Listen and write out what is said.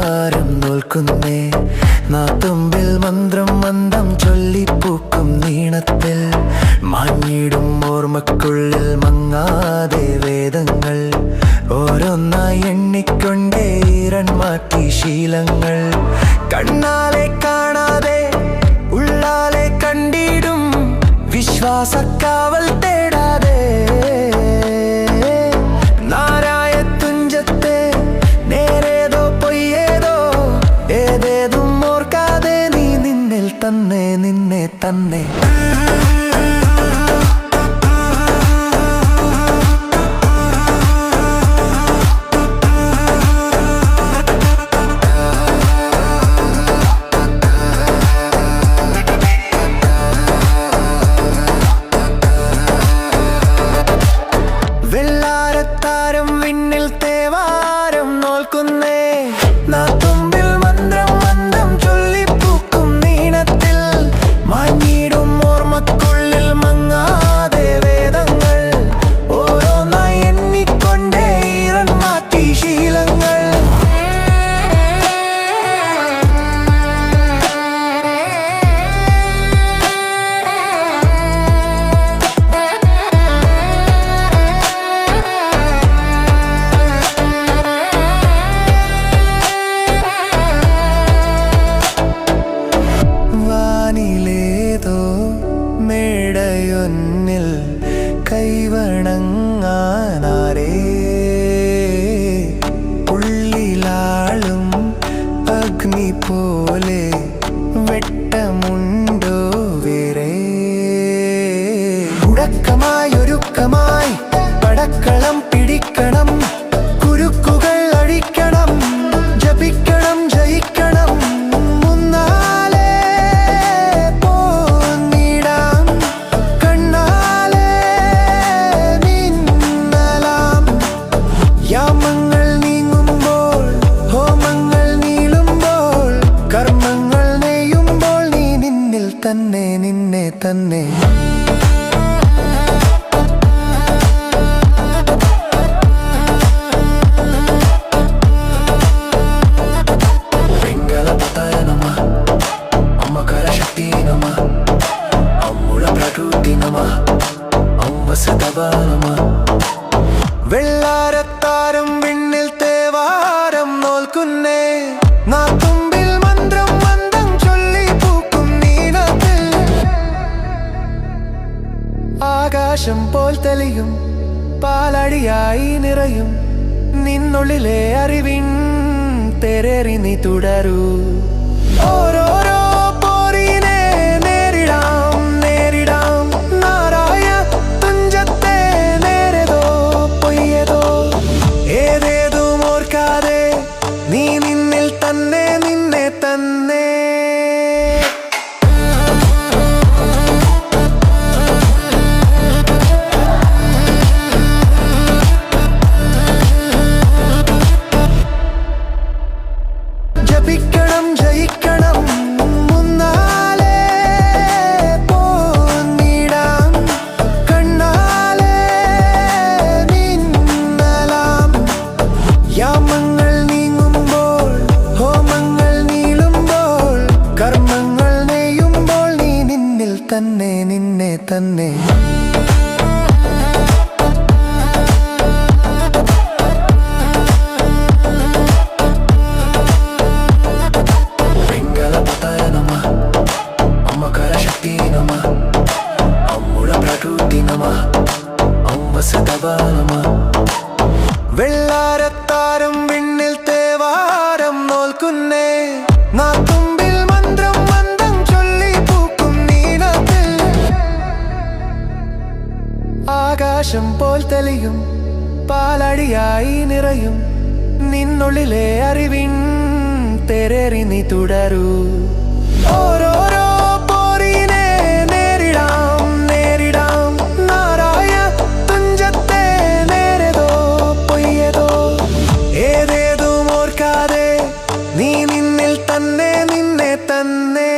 തേവാരം നോൽക്കുന്നേ നാത്തുമ്പിൽ മന്ത്രം മന്ദം ചൊല്ലിപ്പൂക്കും നീണത്തിൽ മാഞ്ഞിടും ഓർമ്മക്കുള്ളിൽ മങ്ങാതെ വേദങ്ങൾ ഓരോന്നായി എണ്ണിക്കൊണ്ടേ ഈരൻ മാറ്റി ശീലങ്ങൾ കണ്ണാലെ കാണാതെ ഉള്ളാലെ കണ്ടിടും വിശ്വാസക്കാവൽ തേടാതെ നാരായ തുഞ്ചത്തെ നേരേതോ പൊയ്യേതോ ഏതേതും ഓർക്കാതെ നീ നിന്നിൽ തന്നെ നിന്നെ തന്നെ വെള്ളാരത്താരം വിണ്ണിൽ തേവാരം നോൽക്കുന്നേ നാത്തുമ്പിൽ മന്ത്രം മന്ദം ചൊല്ലിപ്പൂക്കും നീണത്തിൽ മാഞ്ഞിടും ഓർമ്മക്കുള്ളിൽ മങ്ങാതെ വേദങ്ങൾ ഓരോന്നായി എണ്ണിക്കൊണ്ടേ ഈറൻ മാറ്റി ശീലങ്ങൾ മേടയൊന്നിൽ കൈവണങ്ങാനാരേ ഉള്ളിലാളും അഗ്നി പോലെ വെട്ടമുണ്ടോ വേറെ ഉടക്കമായൊരുക്കമായി പടക്കളം പിടിക്കണം കുരുക്കുകൾ അഴിക്കണം ജപിക്കണം ജയിക്കണം യാമങ്ങൾ നീങ്ങുമ്പോൾ ഹോമങ്ങൾ നീളുമ്പോൾ കർമ്മങ്ങൾ നെയ്യുമ്പോൾ നീ നിന്നിൽ തന്നെ നിന്നെ തന്നെ വെങ്കലപതായ നമഃ അമ്മകര ശക്തി നമഃ അമ്മുള പ്രകൃതി നമഃ അംവസദവ നമഃ വെള്ളാരത്താരം വിണ്ണിൽ തേവാരം നോൽക്കുന്നേ നാത്തുമ്പിൽ മന്ത്രം മന്ദം ചൊല്ലിപ്പൂക്കും നീണത്തിൽ ആകാശം പോൽ തെളിയും പാലടിയായി നിറയും നിന്നുള്ളിലെ അറിവിൻ തെരേറി നീ തുടരൂ ഓരോരോ പോരിനെ നേരിടാം നേരിടാം നാരായ തുഞ്ചത്തെ നേരേതോ പൊയ്യേതോ ഏതേതും ഓർക്കാതെ നീ നിന്നിൽ തന്നെ നിന്നെ തന്നെ ജപിക്കണം ജയിക്കണം മുന്നാലെ പോന്നിടാം കണ്ണാലെ നിന്നലാം യാമങ്ങൾ നീങ്ങുമ്പോൾ ഹോമങ്ങൾ നീളുമ്പോൾ കർമ്മങ്ങൾ നെയ്യുമ്പോൾ നീ നിന്നിൽ തന്നെ നിന്നെ തന്നെ വെങ്കലപതായ നമഃ അമ്മകര ശക്തി നമഃ അമ്മുള പ്രകൃതി നമഃ അംവസദവ നമഃ വെള്ളാരത്താരം വിണ്ണിൽ തേവാരം നോൽക്കുന്നേ നാത്തുമ്പിൽ മന്ത്രം മന്ദം ചൊല്ലിപ്പൂക്കും നീണത്തിൽ ആകാശം പോൽ തെളിയും പാലടിയായി നിറയും നിന്നുള്ളിലെ അറിവിൻ തെരേറി നീ തുടരൂ ഓരോരോ പോരിനെ നേരിടാം നേരിടാം നാരായ തുഞ്ചത്തെ നേരേതോ പൊയ്യേതോ ഏതേതും ഓർക്കാതെ നീ നിന്നിൽ തന്നെ നിന്നെ തന്നെ